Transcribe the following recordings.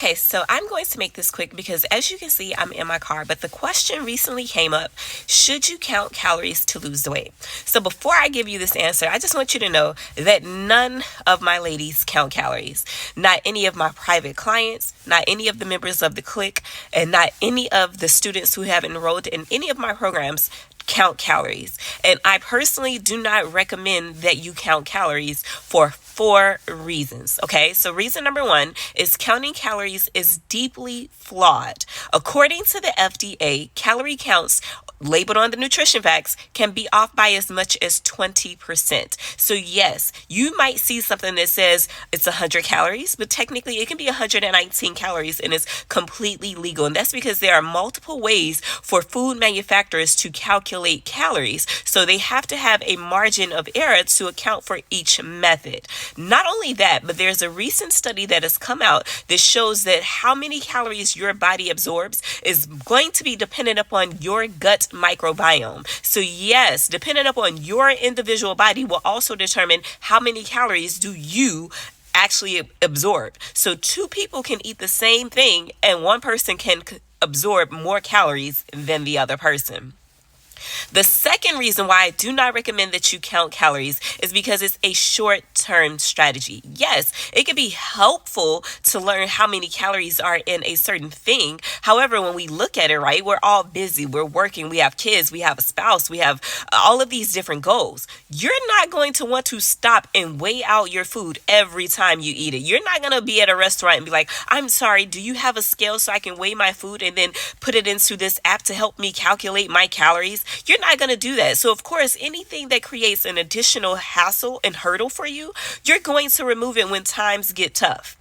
Okay, so I'm going to make this quick because as you can see, I'm in my car, but the question recently came up, should you count calories to lose weight? So before I give you this answer, I just want you to know that none of my ladies count calories. Not any of my private clients, not any of the members of the clique, and not any of the students who have enrolled in any of my programs count calories. And I personally do not recommend that you count calories for 4 reasons. Okay, so reason number one is counting calories is deeply flawed. According to the FDA, calorie counts labeled on the nutrition facts can be off by as much as 20%. So yes, you might see something that says it's 100 calories, but technically it can be 119 calories and it's completely legal. And that's because there are multiple ways for food manufacturers to calculate calories. So they have to have a margin of error to account for each method. Not only that, but there's a recent study that has come out that shows that how many calories your body absorbs is going to be dependent upon your gut microbiome. So yes, depending upon your individual body will also determine how many calories do you actually absorb. So two people can eat the same thing and one person can absorb more calories than the other person. The second reason why I do not recommend that you count calories is because it's a short-term strategy. Yes, it can be helpful to learn how many calories are in a certain thing. However, when we look at it, right, we're all busy, we're working, we have kids, we have a spouse, we have all of these different goals. You're not going to want to stop and weigh out your food every time you eat it. You're not going to be at a restaurant and be like, I'm sorry, do you have a scale so I can weigh my food and then put it into this app to help me calculate my calories? You're not going to do that. So of course, anything that creates an additional hassle and hurdle for you, you're going to remove it when times get tough.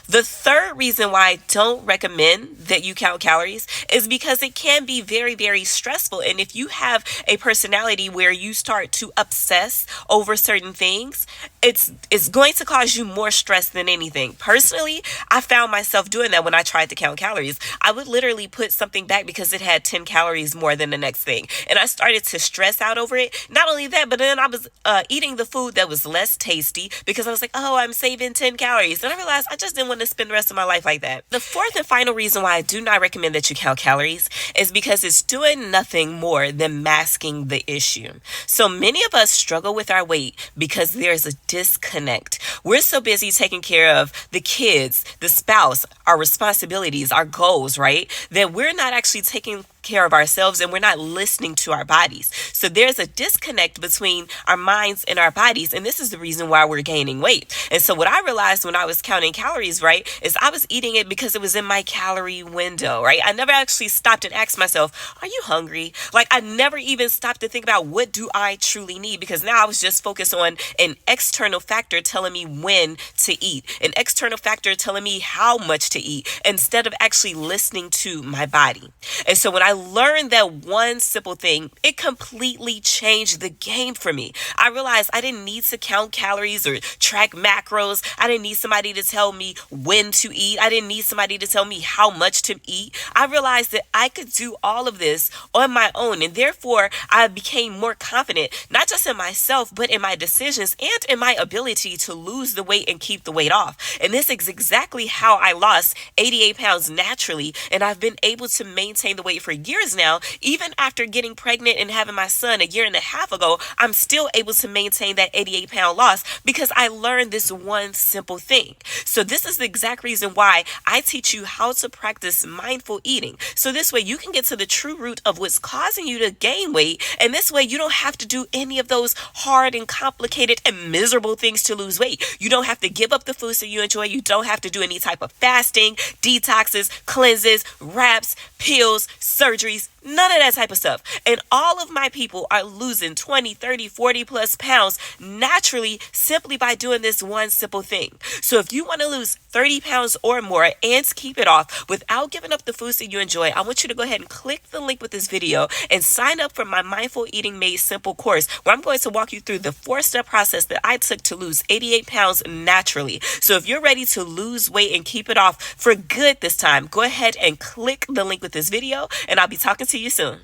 The third reason why I don't recommend that you count calories is because it can be very, very stressful. And if you have a personality where you start to obsess over certain things, it's going to cause you more stress than anything. Personally, I found myself doing that when I tried to count calories. I would literally put something back because it had 10 calories more than the next thing. And I started to stress out over it. Not only that, but then I was eating the food that was less tasty because I was like, oh, I'm saving 10 calories. And I realized I just didn't want to spend the rest of my life like that. The fourth and final reason why I do not recommend that you count calories is because it's doing nothing more than masking the issue. So many of us struggle with our weight because there's a disconnect. We're so busy taking care of the kids, the spouse, our responsibilities, our goals, right? That we're not actually taking care of ourselves and we're not listening to our bodies. So there's a disconnect between our minds and our bodies, and this is the reason why we're gaining weight. And so what I realized when I was counting calories, right, is I was eating it because it was in my calorie window, right? I never actually stopped and asked myself, are you hungry? Like I never even stopped to think about what do I truly need, because now I was just focused on an external factor telling me when to eat, an external factor telling me how much to eat, instead of actually listening to my body. And so when I learned that one simple thing, it completely changed the game for me. I realized I didn't need to count calories or track macros. I didn't need somebody to tell me when to eat. I didn't need somebody to tell me how much to eat. I realized that I could do all of this on my own, and therefore I became more confident, not just in myself, but in my decisions and in my ability to lose the weight and keep the weight off. And this is exactly how I lost 88 pounds naturally, and I've been able to maintain the weight for years now. Even after getting pregnant and having my son a year and a half ago, I'm still able to maintain that 88-pound loss because I learned this one simple thing. So this is the exact reason why I teach you how to practice mindful eating. So this way you can get to the true root of what's causing you to gain weight, and this way you don't have to do any of those hard and complicated and miserable things to lose weight. You don't have to give up the foods that you enjoy. You don't have to do any type of fasting, detoxes, cleanses, wraps, pills, surgeries, none of that type of stuff. And all of my people are losing 20, 30, 40 plus pounds naturally simply by doing this one simple thing. So if you want to lose 30 pounds or more and keep it off without giving up the foods that you enjoy, I want you to go ahead and click the link with this video and sign up for my Mindful Eating Made Simple course, where I'm going to walk you through the 4-step process that I took to lose 88 pounds naturally. So if you're ready to lose weight and keep it off for good this time, go ahead and click the link with this video, and I'll be talking to you soon.